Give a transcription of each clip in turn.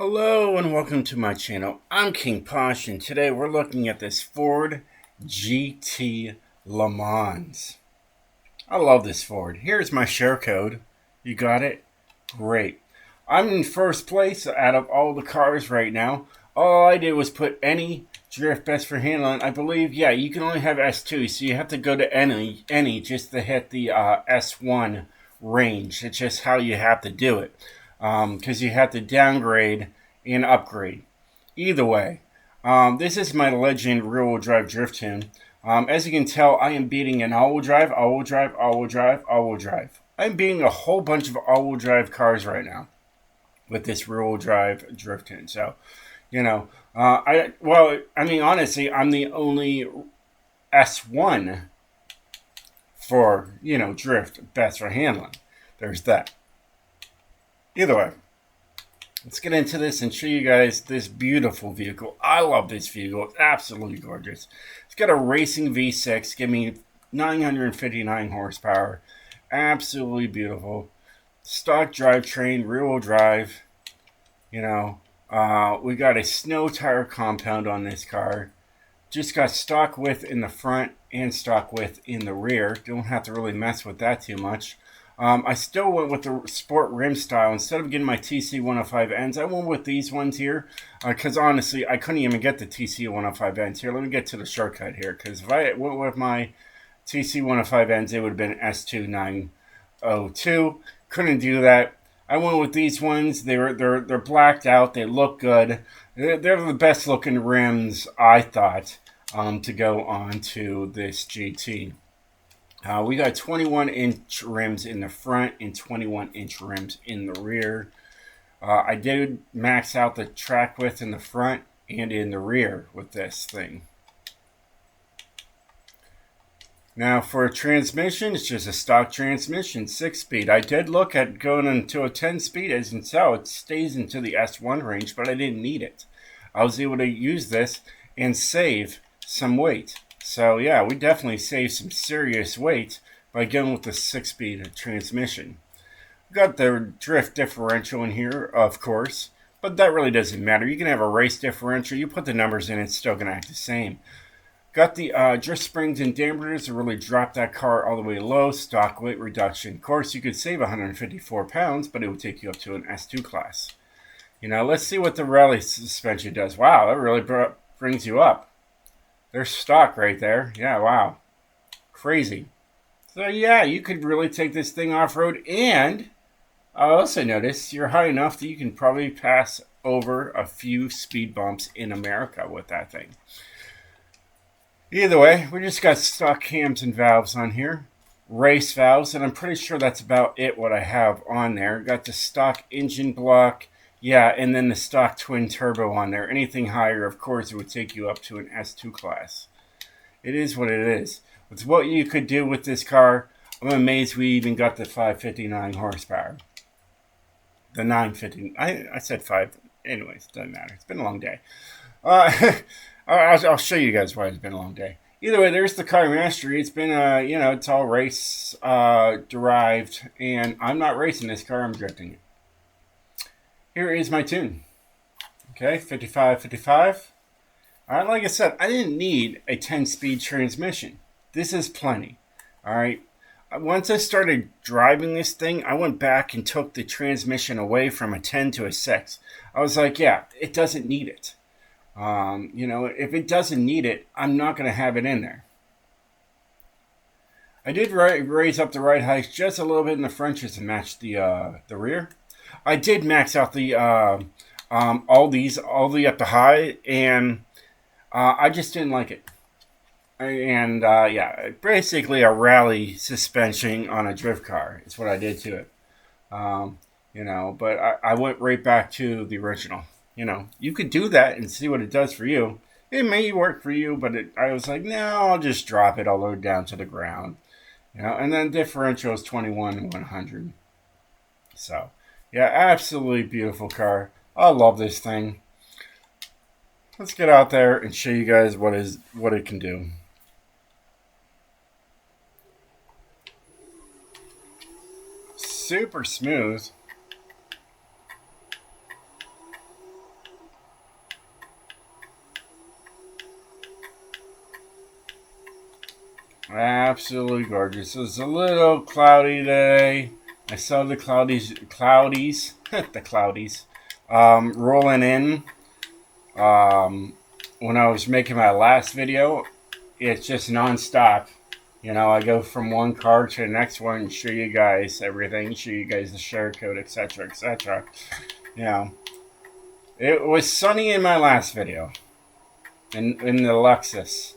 Hello and welcome to my channel. I'm King Posh and today we're looking at this Ford GT Le Mans. I love this Ford. Here's my share code. You got it? Great. I'm in first place out of all the cars right now. All I did was put any drift best for handling. I believe, yeah, you can only have S2, so you have to go to any just to hit the S1 range. It's just how you have to do it. Because you have to downgrade and upgrade. Either way, this is my Legend rear-wheel drive drift tune. As you can tell, I am beating an all-wheel drive, all-wheel drive, all-wheel drive, all-wheel drive. I'm beating a whole bunch of all-wheel drive cars right now with this rear-wheel drive drift tune. So, honestly, I'm the only S1 for, drift best for handling. There's that. Either way, let's get into this and show you guys this beautiful vehicle. I love this vehicle. It's absolutely gorgeous. It's got a racing V6, give me 959 horsepower. Absolutely beautiful. Stock drivetrain, rear-wheel drive. We got a snow tire compound on this car. Just got stock width in the front and stock width in the rear. Don't have to really mess with that too much. I still went with the sport rim style. Instead of getting my TC105Ns, I went with these ones here. Because honestly, I couldn't even get the TC105Ns here. Let me get to the shortcut here. Because if I went with my TC105Ns, it would have been S2902. Couldn't do that. I went with these ones. They're blacked out. They look good. They're the best looking rims, I thought, to go on to this GT. We got 21-inch rims in the front and 21-inch rims in the rear. I did max out the track width in the front and in the rear with this thing. Now for a transmission, it's just a stock transmission, 6-speed. I did look at going into a 10-speed. As you can tell, it stays into the S1 range, but I didn't need it. I was able to use this and save some weight. So yeah, we definitely saved some serious weight by going with the 6-speed transmission. We've got the drift differential in here, of course, but that really doesn't matter. You can have a race differential. You put the numbers in, it's still going to act the same. Got the drift springs and dampers to really drop that car all the way low. Stock weight reduction. Of course, you could save 154 pounds, but it would take you up to an S2 class. Let's see what the rally suspension does. Wow, that really brings you up. There's stock right there. Yeah, wow. Crazy. So yeah, you could really take this thing off-road, and I also noticed you're high enough that you can probably pass over a few speed bumps in America with that thing. Either way, we just got stock cams and valves on here. Race valves, and I'm pretty sure that's about it what I have on there. Got the stock engine block. Yeah, and then the stock twin turbo on there. Anything higher, of course, it would take you up to an S2 class. It is what it is. It's what you could do with this car. I'm amazed we even got the 559 horsepower. The 950. I said 5. Anyways, doesn't matter. It's been a long day. I'll show you guys why it's been a long day. Either way, there's the car mastery. It's been it's all race derived, and I'm not racing this car. I'm drifting it. Here is my tune. Okay, 55, 55. All right, like I said, I didn't need a 10-speed transmission. This is plenty. All right. Once I started driving this thing, I went back and took the transmission away from a 10 to a 6. I was like, yeah, it doesn't need it. If it doesn't need it, I'm not going to have it in there. I did raise up the ride height just a little bit in the front just to match the rear. I did max out the all the way up to high, and I just didn't like it. And yeah, basically a rally suspension on a drift car is what I did to it. But I went right back to the original. You could do that and see what it does for you. It may work for you, but I was like, no, I'll just drop it all the way down to the ground. And then differential is 21 and 100. So, yeah, absolutely beautiful car. I love this thing. Let's get out there and show you guys what it can do. Super smooth. Absolutely gorgeous. It was a little cloudy today. I saw the cloudies, the cloudies, rolling in. When I was making my last video, it's just nonstop. You know, I go from one car to the next one and show you guys everything, show you guys the share code, etc., etc. You know, it was sunny in my last video, in the Lexus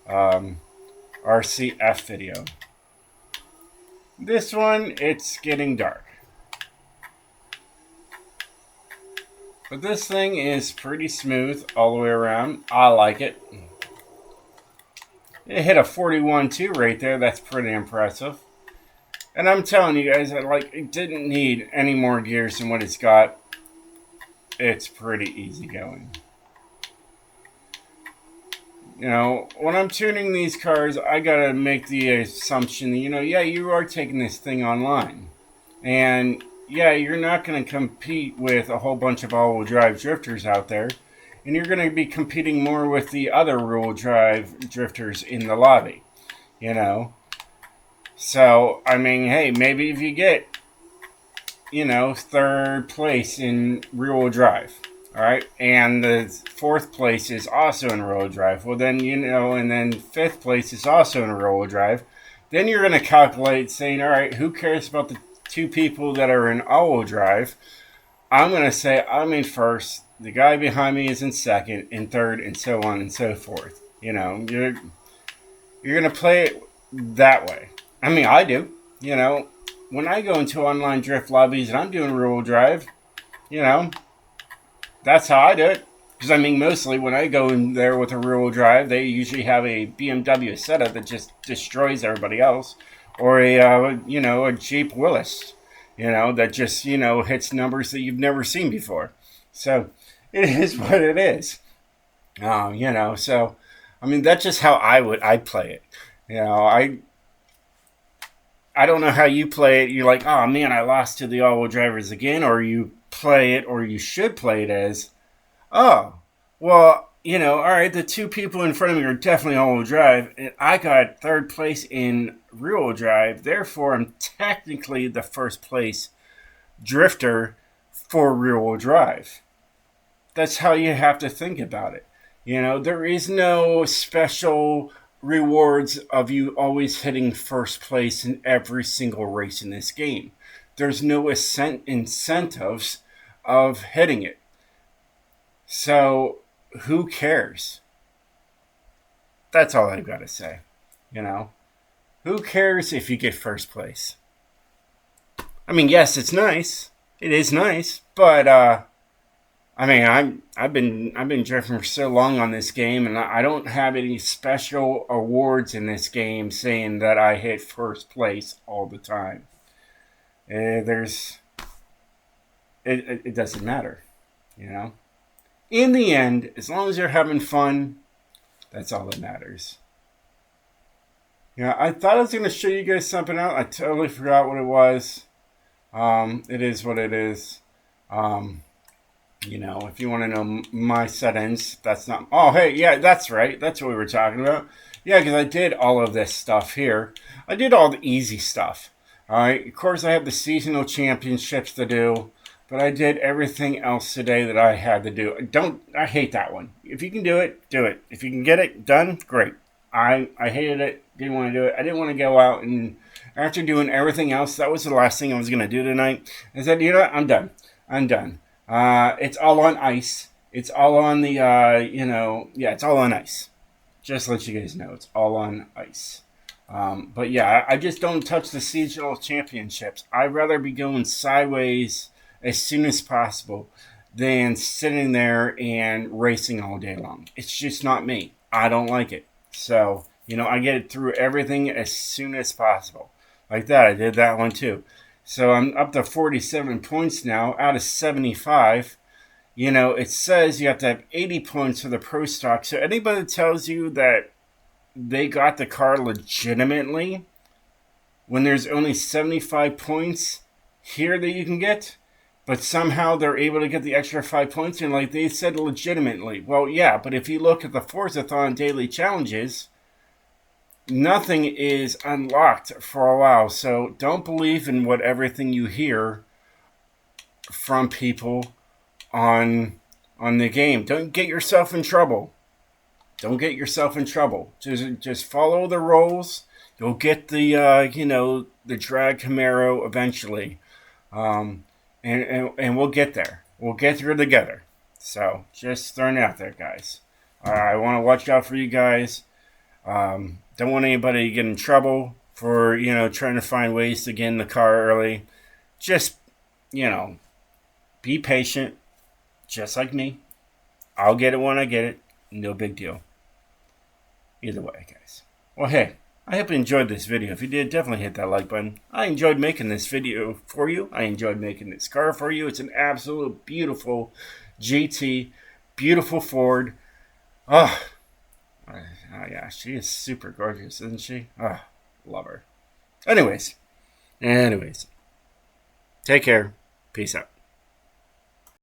RCF video. This one, it's getting dark. But this thing is pretty smooth all the way around. I like it. It hit a 41.2 right there. That's pretty impressive. And I'm telling you guys, it didn't need any more gears than what it's got. It's pretty easy going. You know, when I'm tuning these cars, I gotta make the assumption that, yeah, you are taking this thing online. And yeah, you're not gonna compete with a whole bunch of all-wheel drive drifters out there. And you're gonna be competing more with the other rear-wheel drive drifters in the lobby. So, I mean, hey, maybe if you get, third place in rear-wheel drive, all right, and the fourth place is also in rear-wheel drive, well then, and then fifth place is also in rear-wheel drive, then you're going to calculate saying, all right, who cares about the two people that are in all-wheel drive? I'm going to say I'm in first, the guy behind me is in second, in third, and so on and so forth. You're going to play it that way. I mean, I do. When I go into online drift lobbies and I'm doing rear-wheel drive, that's how I do it. Because, I mean, mostly when I go in there with a rear-wheel drive, they usually have a BMW setup that just destroys everybody else. Or a Jeep Willys, that just, hits numbers that you've never seen before. So, it is what it is. So, I mean, that's just how I'd play it. I don't know how you play it. You're like, oh man, I lost to the all-wheel drivers again. Or you play it, or you should play it as, oh, well, all right, the two people in front of me are definitely all-wheel drive. And I got third place in rear-wheel drive. Therefore, I'm technically the first place drifter for rear-wheel drive. That's how you have to think about it. There is no special rewards of you always hitting first place in every single race in this game. There's no incentives of hitting it. So, who cares? That's all I've got to say. Who cares if you get first place? I mean, yes, it's nice. It is nice, but I mean, I've been drifting for so long on this game, and I don't have any special awards in this game saying that I hit first place all the time. It doesn't matter, In the end, as long as you're having fun, that's all that matters. I thought I was going to show you guys something else. I totally forgot what it was. It is what it is. If you want to know my settings, that's not... Oh, hey, yeah, that's right. That's what we were talking about. Yeah, because I did all of this stuff here. I did all the easy stuff. All right, of course, I have the seasonal championships to do, but I did everything else today that I had to do. I hate that one. If you can do it, do it. If you can get it done, great. I hated it. Didn't want to do it. I didn't want to go out and... After doing everything else, that was the last thing I was going to do tonight. I said, what? I'm done. It's all on ice. It's all on the, it's all on ice. Just to let you guys know, it's all on ice. But yeah, I just don't touch the seasonal championships. I'd rather be going sideways as soon as possible than sitting there and racing all day long. It's just not me. I don't like it. So, I get it through everything as soon as possible. Like that, I did that one too. So I'm up to 47 points now out of 75. It says you have to have 80 points for the Pro Stock. So anybody that tells you that they got the car legitimately when there's only 75 points here that you can get, but somehow they're able to get the extra 5 points, and like they said, legitimately. Well, yeah, but if you look at the Forza-thon daily challenges, nothing is unlocked for a while. So don't believe in what everything you hear from people on the game. Don't get yourself in trouble. Don't get yourself in trouble. Just follow the rules. You'll get the the drag Camaro eventually, and we'll get there. We'll get through together. So just throwing it out there, guys. I want to watch out for you guys. Don't want anybody to get in trouble for trying to find ways to get in the car early. Just be patient, just like me. I'll get it when I get it. No big deal. Either way, guys. Well, hey, I hope you enjoyed this video. If you did, definitely hit that like button. I enjoyed making this video for you. I enjoyed making this car for you. It's an absolute beautiful GT, beautiful Ford. Oh yeah, she is super gorgeous, isn't she? Oh, love her. Anyways, take care. Peace out.